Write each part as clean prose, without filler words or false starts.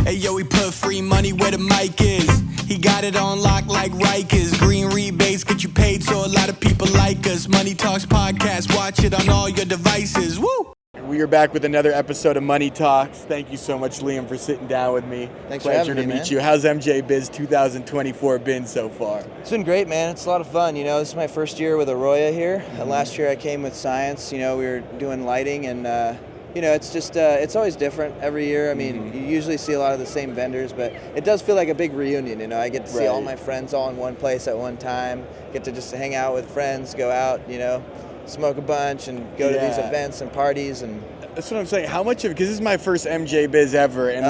Hey yo, we put free money where the mic is. He got it on lock like Rikers. Green rebates get you paid, so a lot of people like us. Money Talks Podcast, watch it on all your devices. Woo! We are back with another episode of Money Talks. Thank you so much, Liam, for sitting down with me. Thanks for having me, Pleasure to meet man. you. How's MJ Biz 2024 been so far? It's been great, man. It's a lot of fun. You know, this is my first year with Aroya here. Last year I came with science. You know, we were doing lighting and, you know, it's just, it's always different every year. I mean, you usually see a lot of the same vendors, but it does feel like a big reunion. You know, I get to see all my friends all in one place at one time, get to just hang out with friends, go out, you know, smoke a bunch and go to these events and parties. And that's what I'm saying. How much of, because this is my first MJ Biz ever, and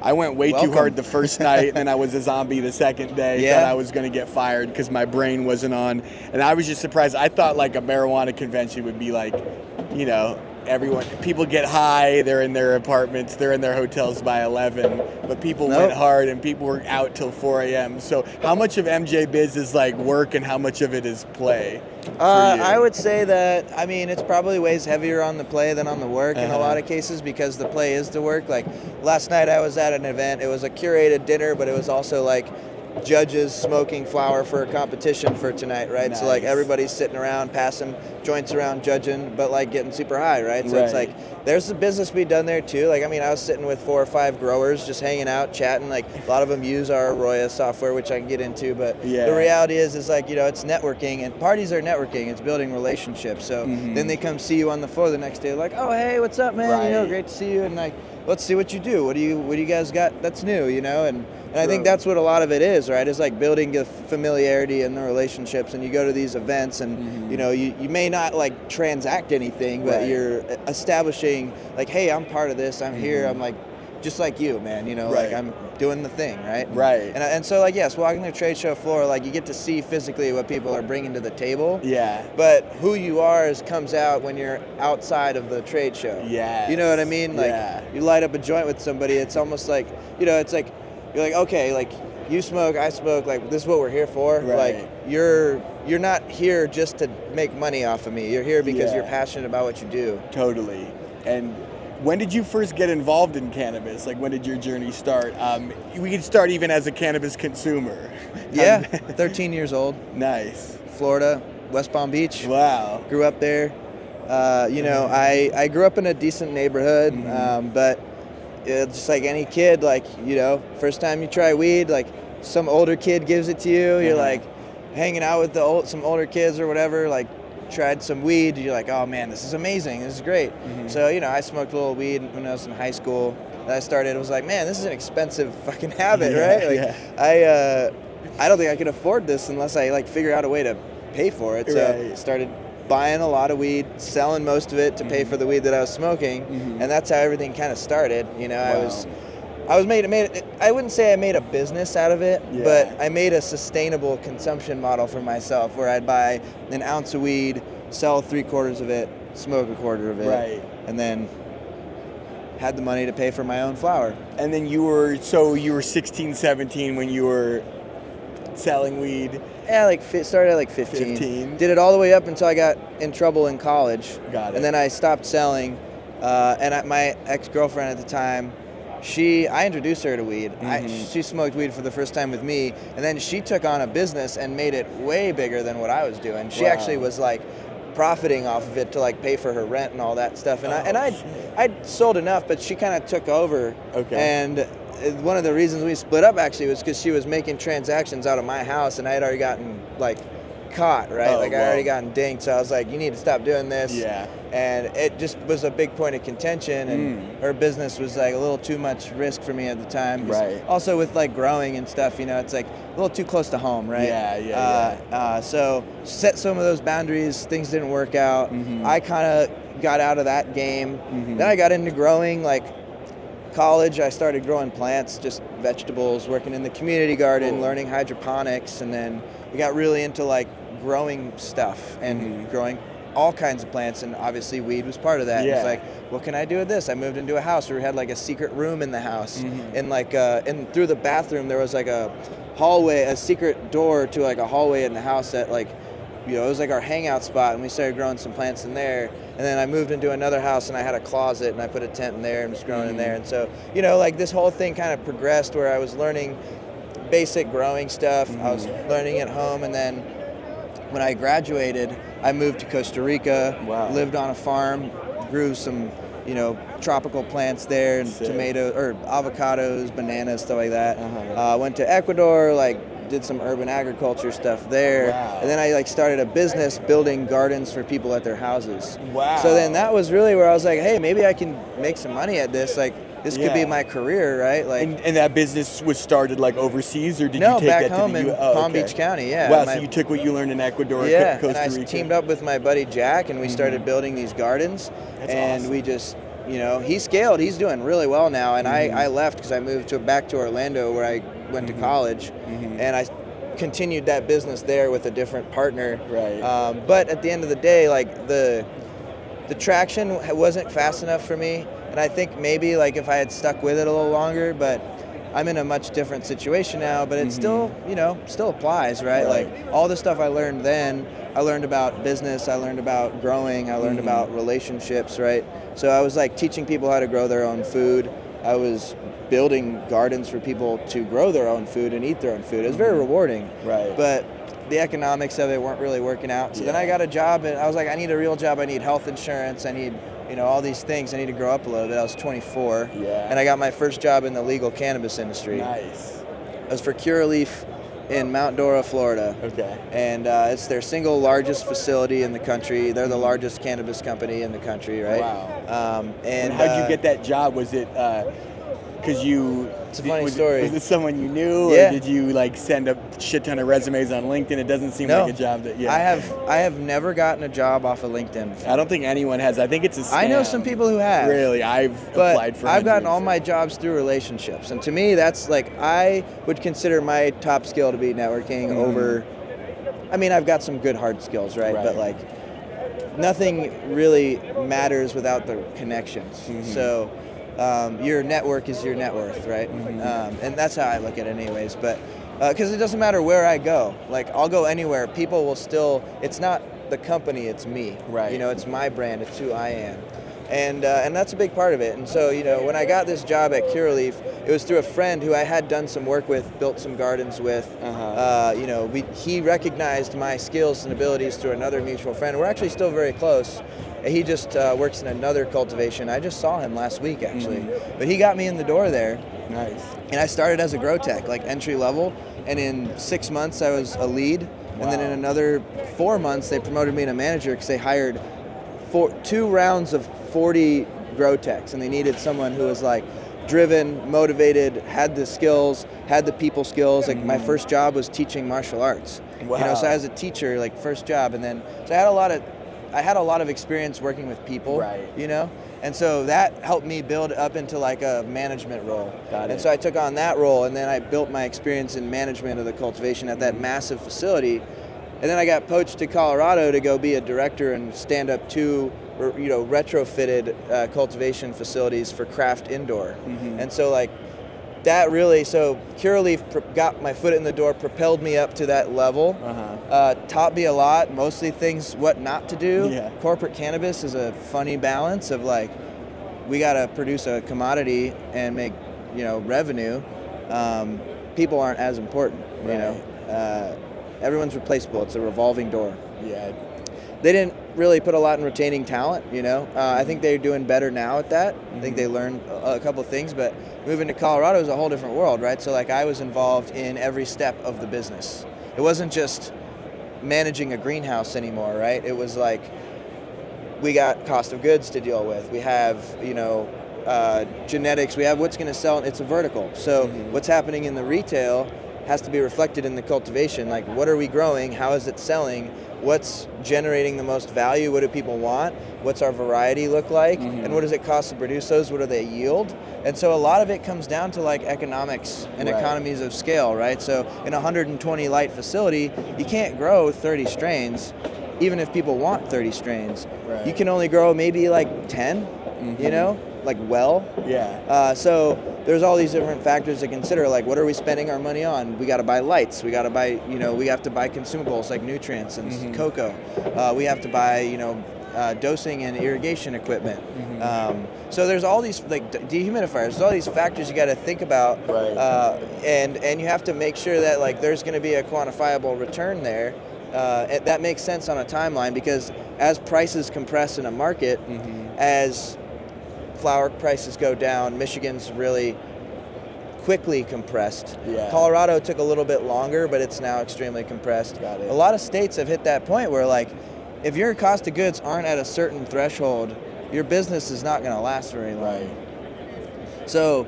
I went way too hard the first night, and then I was a zombie the second day. Thought I was going to get fired because my brain wasn't on, and I was just surprised. I thought like a marijuana convention would be like, you know, people get high, they're in their apartments, they're in their hotels by 11, but people went hard and people were out till 4 a.m. So how much of MJ Biz is like work and how much of it is play? I would say that, I mean, it's probably weighs heavier on the play than on the work in a lot of cases, because the play is the work. Like last night I was at an event, it was a curated dinner, but it was also like judges smoking flower for a competition for tonight, right? So like everybody's sitting around passing joints around judging, but like getting super high, right? So it's like there's the business be done there too. Like, I mean, I was sitting with 4 or 5 growers just hanging out, chatting. Like a lot of them use our Aroya software, which I can get into, but the reality is like, you know, it's networking, and parties are networking. It's building relationships. So then they come see you on the floor the next day, like, oh, hey, what's up, man? You know, great to see you. And like, let's see what you do. What do you guys got that's new, you know? And I think that's what a lot of it is, right? It's like building the familiarity and the relationships, and you go to these events and, you know, you may not like transact anything, but you're establishing like, hey, I'm part of this, I'm here, I'm like, just like you, man, you know, like I'm doing the thing, right? And so like, yes, walking the trade show floor, like you get to see physically what people are bringing to the table. But who you are comes out when you're outside of the trade show. You know what I mean? Like you light up a joint with somebody, it's almost like, you know, it's like, you're like, okay, like you smoke, I smoke, like this is what we're here for. Like you're not here just to make money off of me. You're here because you're passionate about what you do. Totally. And when did you first get involved in cannabis? Like, when did your journey start? We could start even as a cannabis consumer. 13 years old. Nice. Florida, West Palm Beach. Wow. Grew up there. You know, I grew up in a decent neighborhood, but it's just like any kid, like, you know, first time you try weed, like some older kid gives it to you, you're like hanging out with some older kids or whatever, like tried some weed, you're like, oh man, this is amazing, this is great. So, you know, I smoked a little weed when I was in high school. Then I started, I was like, man, this is an expensive fucking habit, right? Like I don't think I could afford this unless I like figure out a way to pay for it. So I started buying a lot of weed, selling most of it to pay for the weed that I was smoking, and that's how everything kind of started. You know, I wouldn't say I made a business out of it, but I made a sustainable consumption model for myself, where I'd buy an ounce of weed, sell 3/4 of it, smoke 1/4 of it, and then had the money to pay for my own flower. And then you were 16, 17 when you were selling weed. Yeah, like started at like 15. Did it all the way up until I got in trouble in college. Got it. And then I stopped selling. And my ex-girlfriend at the time, I introduced her to weed. She smoked weed for the first time with me, and then she took on a business and made it way bigger than what I was doing. She actually was like profiting off of it to like pay for her rent and all that stuff. And I'd sold enough, but she kind of took over. And one of the reasons we split up actually was because she was making transactions out of my house, and I had already gotten like caught, right? I already gotten dinged. So I was like, you need to stop doing this. And it just was a big point of contention, and her business was like a little too much risk for me at the time. Also with like growing and stuff, you know, it's like a little too close to home, right? So set some of those boundaries, things didn't work out. I kind of got out of that game. Then I got into growing, like college, I started growing plants, just vegetables, working in the community garden, learning hydroponics, and then we got really into like growing stuff and growing all kinds of plants, and obviously weed was part of that. It's like, what can I do with this? I moved into a house where we had like a secret room in the house, and like and through the bathroom there was like a hallway, a secret door to like a hallway in the house that like it was like our hangout spot, and we started growing some plants in there. And then I moved into another house, and I had a closet, and I put a tent in there and was growing in there. And so, like this whole thing kind of progressed where I was learning basic growing stuff. I was learning at home, and then when I graduated, I moved to Costa Rica, lived on a farm, grew some, tropical plants there, and tomatoes or avocados, bananas, stuff like that. Went to Ecuador, did some urban agriculture stuff there. And then I started a business building gardens for people at their houses. So then that was really where I was like, hey, maybe I can make some money at this. This could be my career, right? And that business was started overseas, or did no, you take back that home to the in Palm Beach County? Wow, so you took what you learned in Ecuador, Costa Rica. And I teamed up with my buddy Jack, and we started building these gardens. That's and awesome. We just, he scaled. He's doing really well now. And I left because I moved back to Orlando, where I went to college, and I continued that business there with a different partner. Right. But at the end of the day, the traction wasn't fast enough for me. And I think maybe if I had stuck with it a little longer, but I'm in a much different situation now, but it still, still applies, right? All the stuff I learned then, I learned about business, I learned about growing, I learned about relationships, right? So I was teaching people how to grow their own food. I was building gardens for people to grow their own food and eat their own food. It was very rewarding. Right. But the economics of it weren't really working out. So then I got a job, and I was like, I need a real job. I need health insurance. I need, all these things. I need to grow up a little bit. I was 24. And I got my first job in the legal cannabis industry. Nice. It was for Curaleaf in Mount Dora, Florida. Okay. And it's their single largest facility in the country. They're the largest cannabis company in the country, right? Wow. And how'd you get that job? Was it because you... It's a funny story. Was it someone you knew, Yeah. or did you send a shit ton of resumes on LinkedIn? It doesn't seem like a job that... Yeah. I have never gotten a job off of LinkedIn before. I don't think anyone has. I think it's a scam. I know some people who have. Really, I've applied for I've gotten hundreds. all my jobs through relationships. And to me, that's I would consider my top skill to be networking over... I mean, I've got some good hard skills, right? But nothing really matters without the connections. So... your network is your net worth, right? And that's how I look at it anyways. But because it doesn't matter where I go. I'll go anywhere. People will still, it's not the company, it's me. Right. It's my brand, it's who I am. And that's a big part of it. And so, when I got this job at Curaleaf, it was through a friend who I had done some work with, built some gardens with. He recognized my skills and abilities through another mutual friend. We're actually still very close. He just works in another cultivation. I just saw him last week, actually. But he got me in the door there. Nice. And I started as a grow tech, entry level. And in 6 months, I was a lead. And then in another 4 months, they promoted me to manager because they hired 2 rounds of 40 grow techs. And they needed someone who was driven, motivated, had the skills, had the people skills. My first job was teaching martial arts. Wow. So as a teacher, first job. And then, so I had a lot of experience working with people, right. And so that helped me build up into a management role. Got it. And so I took on that role, and then I built my experience in management of the cultivation at that massive facility. And then I got poached to Colorado to go be a director and stand up 2, retrofitted cultivation facilities for craft indoor. And so that really, so Curaleaf got my foot in the door, propelled me up to that level, taught me a lot, mostly things what not to do. Yeah. Corporate cannabis is a funny balance of we got to produce a commodity and make, revenue. People aren't as important, everyone's replaceable. It's a revolving door. Yeah. They didn't really put a lot in retaining talent, I think they're doing better now at that. I think they learned a couple of things, but moving to Colorado is a whole different world, right? So I was involved in every step of the business. It wasn't just managing a greenhouse anymore, right? It was we got cost of goods to deal with. We have, genetics. We have what's going to sell. It's a vertical. So what's happening in the retail has to be reflected in the cultivation. What are we growing? How is it selling? What's generating the most value? What do people want? What's our variety look like? And what does it cost to produce those? What do they yield? And so a lot of it comes down to economics and economies of scale, right? So in a 120 light facility, you can't grow 30 strains, even if people want 30 strains. You can only grow maybe 10, well. Yeah. So there's all these different factors to consider, like what are we spending our money on? We got to buy lights, we got to buy, we have to buy consumables like nutrients and cocoa. We have to buy, dosing and irrigation equipment. So there's all these like dehumidifiers, there's all these factors you got to think about, and you have to make sure that like there's going to be a quantifiable return there. That makes sense on a timeline, because as prices compress in a market, as flower prices go down, Michigan's really quickly compressed. Colorado took a little bit longer, but it's now extremely compressed. A lot of states have hit that point where like if your cost of goods aren't at a certain threshold, your business is not going to last very long. So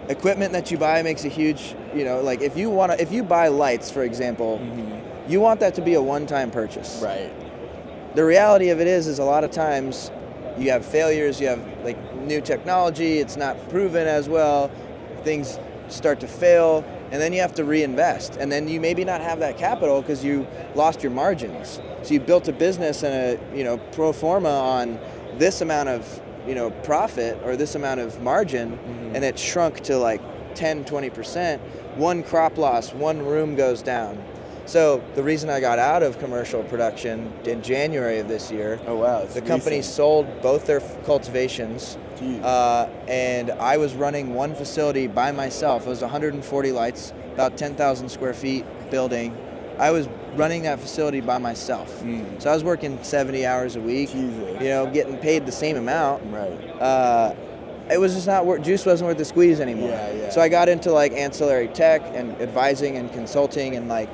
equipment that you buy makes a huge, like if you buy lights, for example, you want that to be a one-time purchase. The reality of it is a lot of times you have failures, you have like new technology, it's not proven as well, things start to fail, and then you have to reinvest. And then you maybe not have that capital because you lost your margins. So you built a business and a, pro forma on this amount of, profit or this amount of margin, and it shrunk to like 10, 20%. One crop loss, one room goes down. So the reason I got out of commercial production in January of this year, the company sold both their cultivations, and I was running one facility by myself. It was 140 lights, about 10,000 square feet building. I was running that facility by myself. So I was working 70 hours a week, getting paid the same amount. It was just not worth, juice wasn't worth the squeeze anymore. So I got into like ancillary tech and advising and consulting and like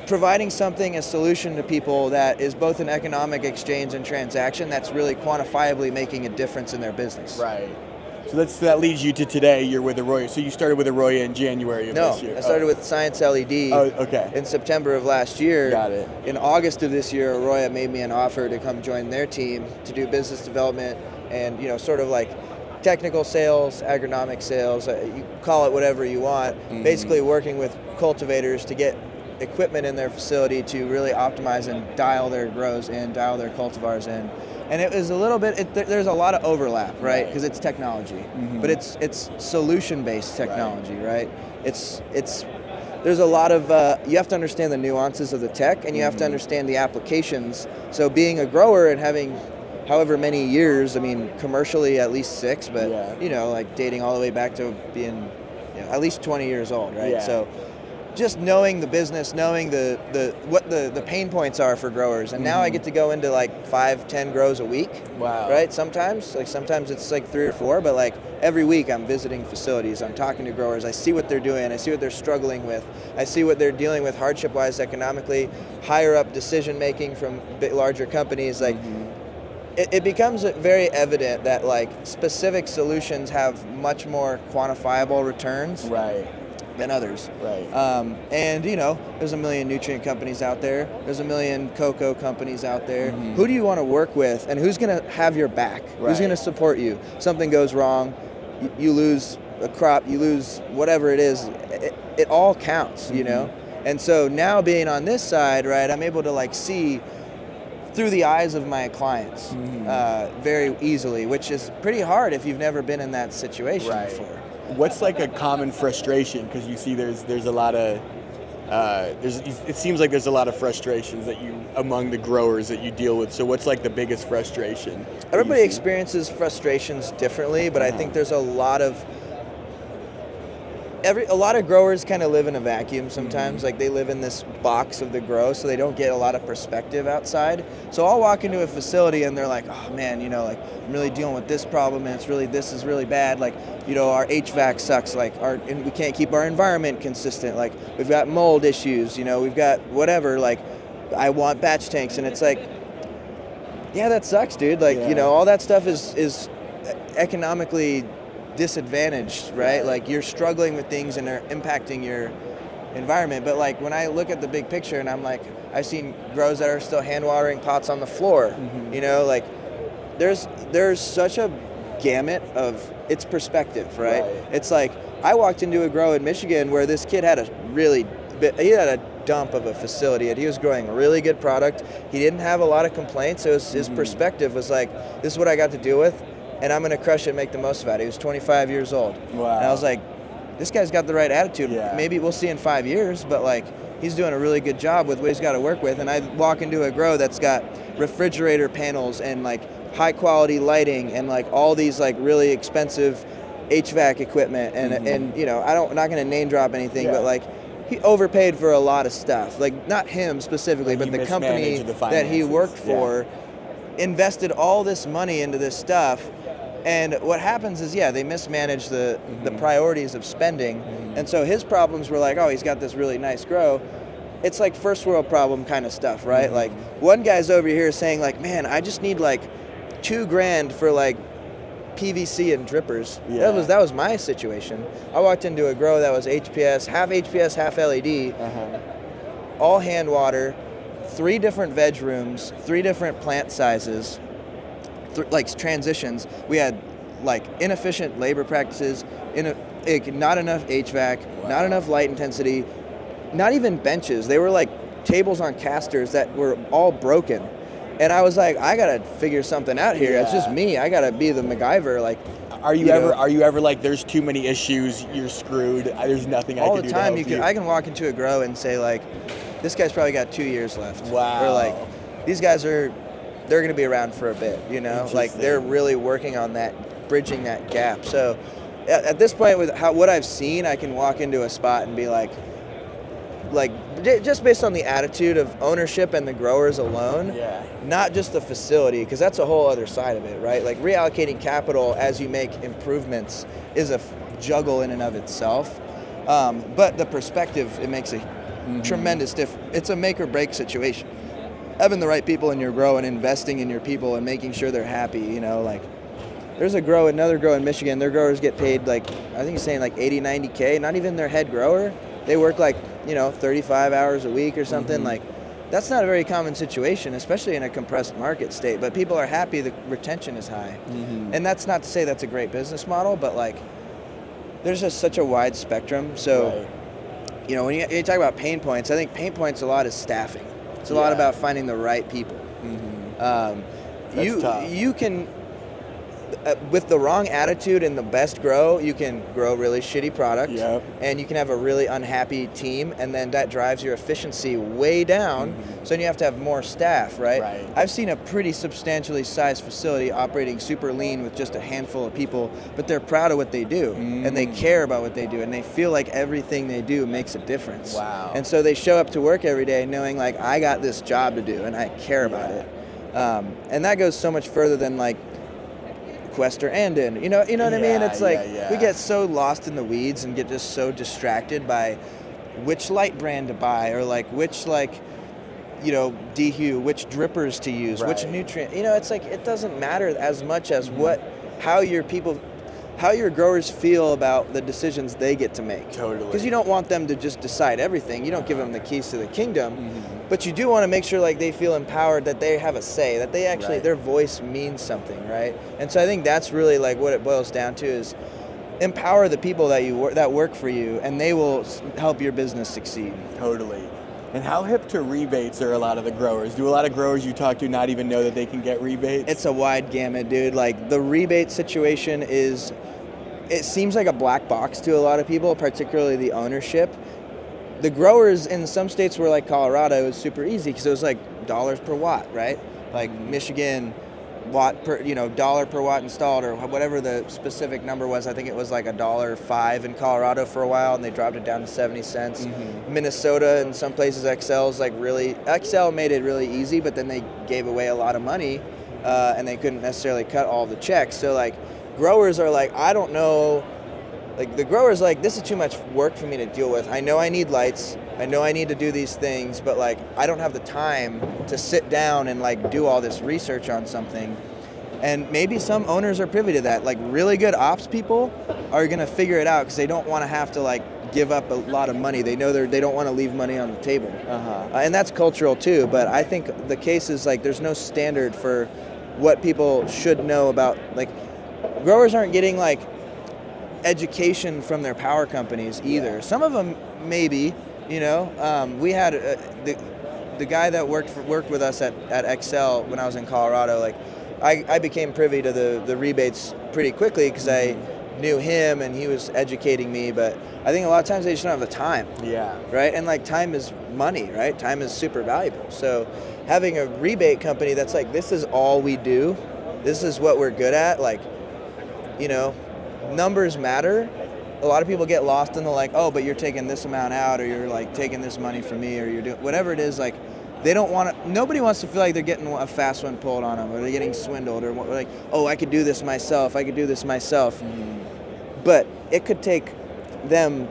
providing something, a solution to people that is both an economic exchange and transaction that's really quantifiably making a difference in their business. So that leads you to today. You're with Aroya. So you started with Aroya in January of this year. I started with Science LED in September of last year. In August of this year, Aroya made me an offer to come join their team to do business development and, sort of like technical sales, agronomic sales, you call it whatever you want, basically working with cultivators to get equipment in their facility to really optimize and dial their grows in, dial their cultivars in. And it was a little bit, there's a lot of overlap, right? Because it's technology, but it's solution-based technology, right? There's a lot of, you have to understand the nuances of the tech, and you have to understand the applications. So being a grower and having however many years, I mean, commercially at least 6, but, like dating all the way back to being at least 20 years old, right? So just knowing the business, knowing what the pain points are for growers, and now I get to go into like 5-10 grows a week. Right? Sometimes it's like 3 or 4, but like every week I'm visiting facilities, I'm talking to growers, I see what they're doing, I see what they're struggling with, I see what they're dealing with hardship-wise economically, higher up decision making from larger companies. Like it becomes very evident that like specific solutions have much more quantifiable returns. Than others. And there's a million nutrient companies out there. There's a million cocoa companies out there. Who do you want to work with, and who's going to have your back? Who's going to support you? Something goes wrong, you lose a crop, you lose whatever it is. It all counts, And so now being on this side, right, I'm able to like see through the eyes of my clients very easily, which is pretty hard if you've never been in that situation before. What's like a common frustration? Because you see there's a lot of, it seems like there's a lot of frustrations among the growers that you deal with. So what's like the biggest frustration? Everybody experiences frustrations differently, but I think there's a lot of growers kind of live in a vacuum sometimes. Like they live in this box of the grow, so they don't get a lot of perspective outside. So I'll walk into a facility and they're like, oh man, like I'm really dealing with this problem, and this is really bad. Like, our HVAC sucks. Like and we can't keep our environment consistent. Like we've got mold issues. We've got whatever. Like I want batch tanks, and it's like, yeah, that sucks, dude. Like all that stuff is economically disadvantaged, right? Like you're struggling with things and they're impacting your environment. But like when I look at the big picture, and I'm like, I've seen grows that are still hand watering pots on the floor. Like there's such a gamut of its perspective, right? It's like I walked into a grow in Michigan where this kid had he had a dump of a facility, and he was growing a really good product. He didn't have a lot of complaints, so his perspective was like, this is what I got to deal with, and I'm going to crush it and make the most of it. He was 25 years old. Wow. And I was like, this guy's got the right attitude. Yeah. Maybe we'll see in 5 years, but like, he's doing a really good job with what he's got to work with. And I walk into a grow that's got refrigerator panels and like high quality lighting and like all these like really expensive HVAC equipment. And you know, I'm not going to name drop anything, but like, he overpaid for a lot of stuff. Like, not him specifically, but the company that he worked for invested all this money into this stuff. And what happens is, they mismanage the priorities of spending. And so his problems were like, oh, he's got this really nice grow. It's like first world problem kind of stuff, right? Like, one guy's over here saying like, man, I just need like $2,000 for like PVC and drippers. That was my situation. I walked into a grow that was HPS, half LED, all hand water, 3 different veg rooms, 3 different plant sizes, like transitions. We had like inefficient labor practices, not enough HVAC, not enough light intensity, not even benches. They were like tables on casters that were all broken. And I was like, I gotta figure something out here. It's just me. I gotta be the MacGyver. Like, are you ever like, there's too many issues, you're screwed, there's nothing I can do to help you? All the time, I can walk into a grow and say like, this guy's probably got 2 years left. Wow. Or like, these guys they're gonna be around for a bit. You know, like they're really working on that, bridging that gap. So at this point, with what I've seen, I can walk into a spot and be like just based on the attitude of ownership and the growers alone, not just the facility, because that's a whole other side of it, right? Like, reallocating capital as you make improvements is a juggle in and of itself. But the perspective, it makes a tremendous difference. It's a make or break situation. Having the right people in your grow and investing in your people and making sure they're happy, you know, like, there's another grow in Michigan, their growers get paid like, I think he's saying like 80, 90K, not even their head grower. They work like, 35 hours a week or something. Like, that's not a very common situation, especially in a compressed market state. But people are happy, the retention is high. And that's not to say that's a great business model, but like, there's just such a wide spectrum. So, when you talk about pain points, I think pain points a lot is staffing. It's a lot about finding the right people. You can, with the wrong attitude and the best grow, you can grow really shitty product, and you can have a really unhappy team, and then that drives your efficiency way down. So then you have to have more staff, right? I've seen a pretty substantially sized facility operating super lean with just a handful of people, but they're proud of what they do, and they care about what they do, and they feel like everything they do makes a difference. And so they show up to work every day knowing like, I got this job to do, and I care about it. And that goes so much further than like Quest or Andon, you know what I mean? It's like, we get so lost in the weeds and get just so distracted by which light brand to buy, or like which dehue, which drippers to use, which nutrient, it's like, it doesn't matter as much as how your growers feel about the decisions they get to make. Because you don't want them to just decide everything. You don't give them the keys to the kingdom, but you do want to make sure like they feel empowered, that they have a say, that they actually, their voice means something, right? And so I think that's really like what it boils down to, is empower the people that work for you, and they will help your business succeed. And how hip to rebates are a lot of the growers? Do a lot of growers you talk to not even know that they can get rebates? It's a wide gamut, dude. Like, the rebate situation it seems like a black box to a lot of people, particularly the ownership. The growers in some states were like Colorado, it was super easy because it was like dollars per watt, right? Like Michigan, dollar per watt installed, or whatever the specific number was. I think it was like $1.05 in Colorado for a while, and they dropped it down to 70 cents. Minnesota, in some places, XL made it really easy, but then they gave away a lot of money, and they couldn't necessarily cut all the checks. So like, growers are like, I don't know, like the growers like, this is too much work for me to deal with. I know I need lights, I know I need to do these things, but like, I don't have the time to sit down and like do all this research on something. And maybe some owners are privy to that. Like, really good ops people are gonna figure it out because they don't want to have to like give up a lot of money. They know they don't want to leave money on the table. And that's cultural too, but I think the case is like, there's no standard for what people should know about, like, growers aren't getting like education from their power companies either. Some of them maybe, we had the guy that worked with us at XL when I was in Colorado. Like, I became privy to the rebates pretty quickly because I knew him and he was educating me. But I think a lot of times they just don't have the time. Yeah. Right? And like time is money, right? Time is super valuable. So having a rebate company that's like, this is all we do, this is what we're good at, like, you know, numbers matter. A lot of people get lost in the like, oh, but you're taking this amount out, or you're like taking this money from me, or you're doing whatever it is. Like, they don't want to. Nobody wants to feel like they're getting a fast one pulled on them, or they're getting swindled, or like, oh, I could do this myself. I could do this myself. But it could take them,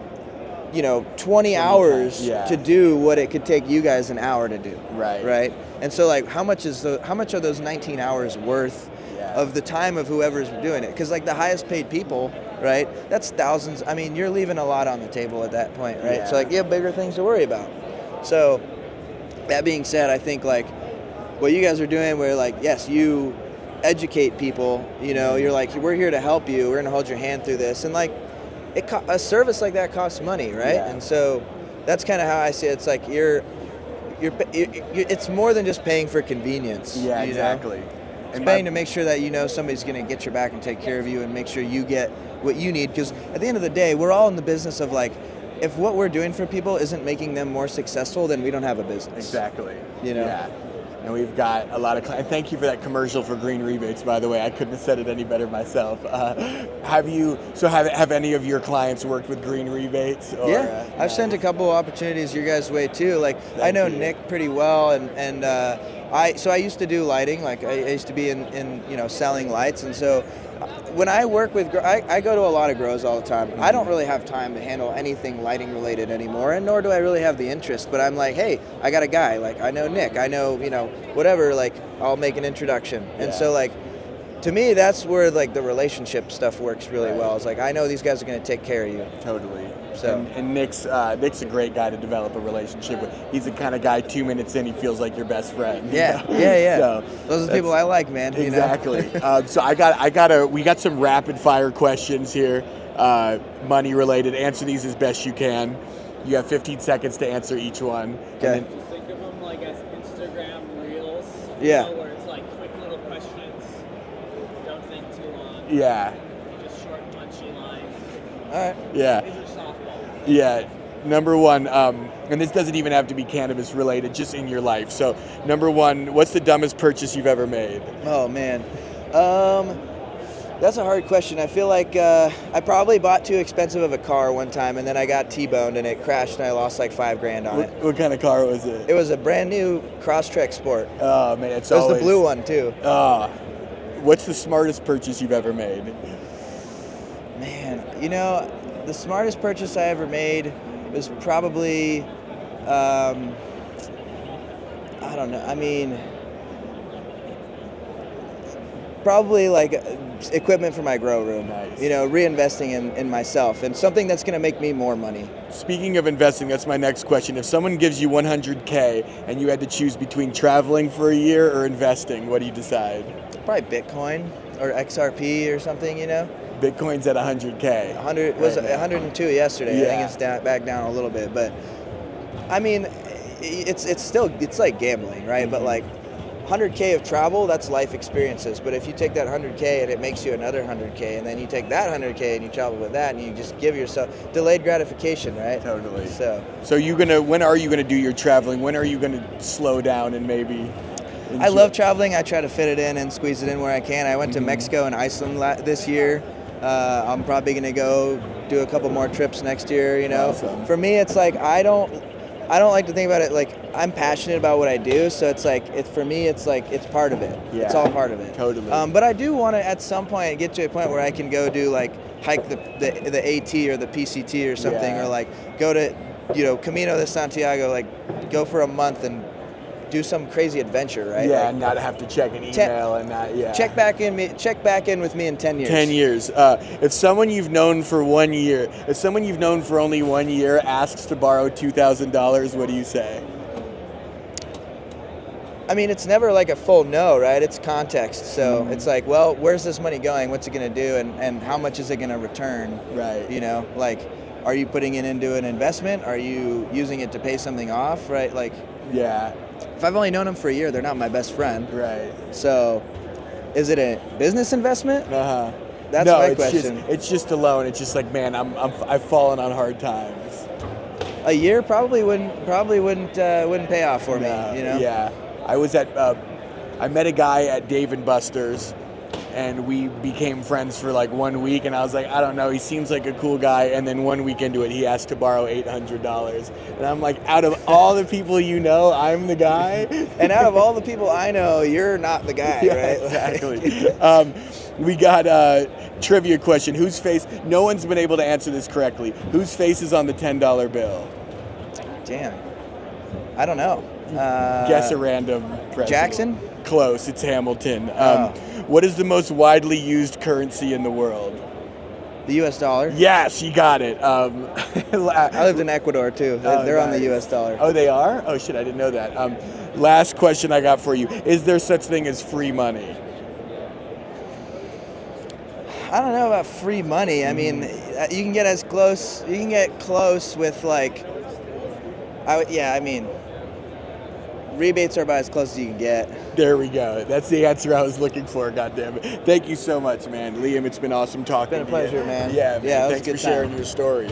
20 hours to do what it could take you guys an hour to do. Right. Right. And so, like, how much are those 19 hours worth of the time of whoever's doing it? Because like the highest paid people, right? That's thousands. I mean, you're leaving a lot on the table at that point, right? Yeah. So like, you have bigger things to worry about. So that being said, I think like what you guys are doing, where like, yes, you educate people. You're like, we're here to help you. We're gonna hold your hand through this, and like, a service like that costs money, right? Yeah. And so that's kind of how I see it. It's like it's more than just paying for convenience. Yeah, exactly. It's paying to make sure that somebody's going to get your back and take care of you and make sure you get what you need. Because at the end of the day, we're all in the business of like, if what we're doing for people isn't making them more successful, then we don't have a business. Exactly. Yeah. And we've got a lot of clients. Thank you for that commercial for Green Rebates, by the way. I couldn't have said it any better myself. Have any of your clients worked with Green Rebates? Or, yeah, I've sent a couple of opportunities your guys' way too. Like, I know Nick pretty well, and I used to do lighting. Like, I used to be in selling lights, and so when I work with, I go to a lot of grows all the time. I don't really have time to handle anything lighting related anymore, and nor do I really have the interest. But I'm like, hey, I got a guy. Like, I know Nick. I know, whatever. Like, I'll make an introduction. And so, like, to me, that's where like the relationship stuff works really well. It's like, I know these guys are going to take care of you. Totally. So and Nick's a great guy to develop a relationship with. He's the kind of guy 2 minutes in, he feels like your best friend. Yeah. So those are the people I like, man. Exactly. So we got some rapid fire questions here, money related. Answer these as best you can. You have 15 seconds to answer each one. Okay. Just think of them like as Instagram reels. Yeah. Where it's like quick little questions. Don't think too long. Yeah. Just short, punchy lines. All right. Yeah. These are softballs. Yeah. Number one, and this doesn't even have to be cannabis related, just in your life. So, number one, what's the dumbest purchase you've ever made? Oh, man. That's a hard question. I feel like I probably bought too expensive of a car one time, and then I got T-boned and it crashed, and I lost like $5,000 on it. What kind of car was it? It was a brand new Crosstrek Sport. Oh, man. It was the blue one, too. What's the smartest purchase you've ever made? Man, the smartest purchase I ever made was probably, I don't know. I mean, probably like equipment for my grow room. Nice. Reinvesting in myself and something that's going to make me more money. Speaking of investing, that's my next question. If someone gives you $100K and you had to choose between traveling for a year or investing, what do you decide? Probably Bitcoin or XRP or something, Bitcoin's at 100K. 100 was 102 yesterday. Yeah. I think it's back down a little bit, but I mean, it's like gambling, right? But like 100K of travel, that's life experiences. But if you take that 100K and it makes you another 100K, and then you take that 100K and you travel with that, and you just give yourself delayed gratification, right? Totally. So when are you gonna do your traveling? When are you gonna slow down and maybe? I love traveling. I try to fit it in and squeeze it in where I can. I went to Mexico and Iceland this year. I'm probably going to go do a couple more trips next year, Awesome. For me, it's like, I don't like to think about it like I'm passionate about what I do. So it's like, for me, it's like, it's part of it. Yeah. It's all part of it. Totally. But I do want to, at some point, get to a point where I can go do like hike the AT or the PCT or something, or like go to, Camino de Santiago, like go for a month and do some crazy adventure, right? Yeah, like, and not have to check an email and not, Check back in with me in 10 years. 10 years. If someone you've known for only 1 year asks to borrow $2,000, what do you say? I mean, it's never like a full no, right? It's context. So it's like, well, where's this money going? What's it going to do? And how much is it going to return? Right. Like, are you putting it into an investment? Are you using it to pay something off, right? Like, yeah. If I've only known them for a year, they're not my best friend. Right. So Is it a business investment? Uh-huh. That's no, my it's question. It's just a loan. It's just like, man, I've fallen on hard times. A year probably wouldn't pay off for me. You know? Yeah. I met a guy at Dave & Buster's, and we became friends for like 1 week, and I was like, I don't know, he seems like a cool guy, and then 1 week into it, he asked to borrow $800, and I'm like, out of all the people you know, I'm the guy? And out of all the people I know, you're not the guy, Yeah, right? exactly. We got a trivia question. Whose face, no one's been able to answer this correctly. Whose face is on the $10 bill? Damn. I don't know. Guess a random president. Jackson? Close, it's Hamilton. Oh. What is the most widely used currency in the world? The U.S. dollar? Yes, you got it. I lived in Ecuador too. They're on the U.S. dollar. Oh, they are? Oh shit, I didn't know that. Last question I got for you. Is there such thing as free money? I don't know about free money. I mean, you can get close with like, rebates are about as close as you can get. There we go. That's the answer I was looking for, goddammit. Thank you so much, man. Liam, it's been awesome talking to you. It's been a pleasure, man. Yeah, man. Yeah, Thanks for sharing your story.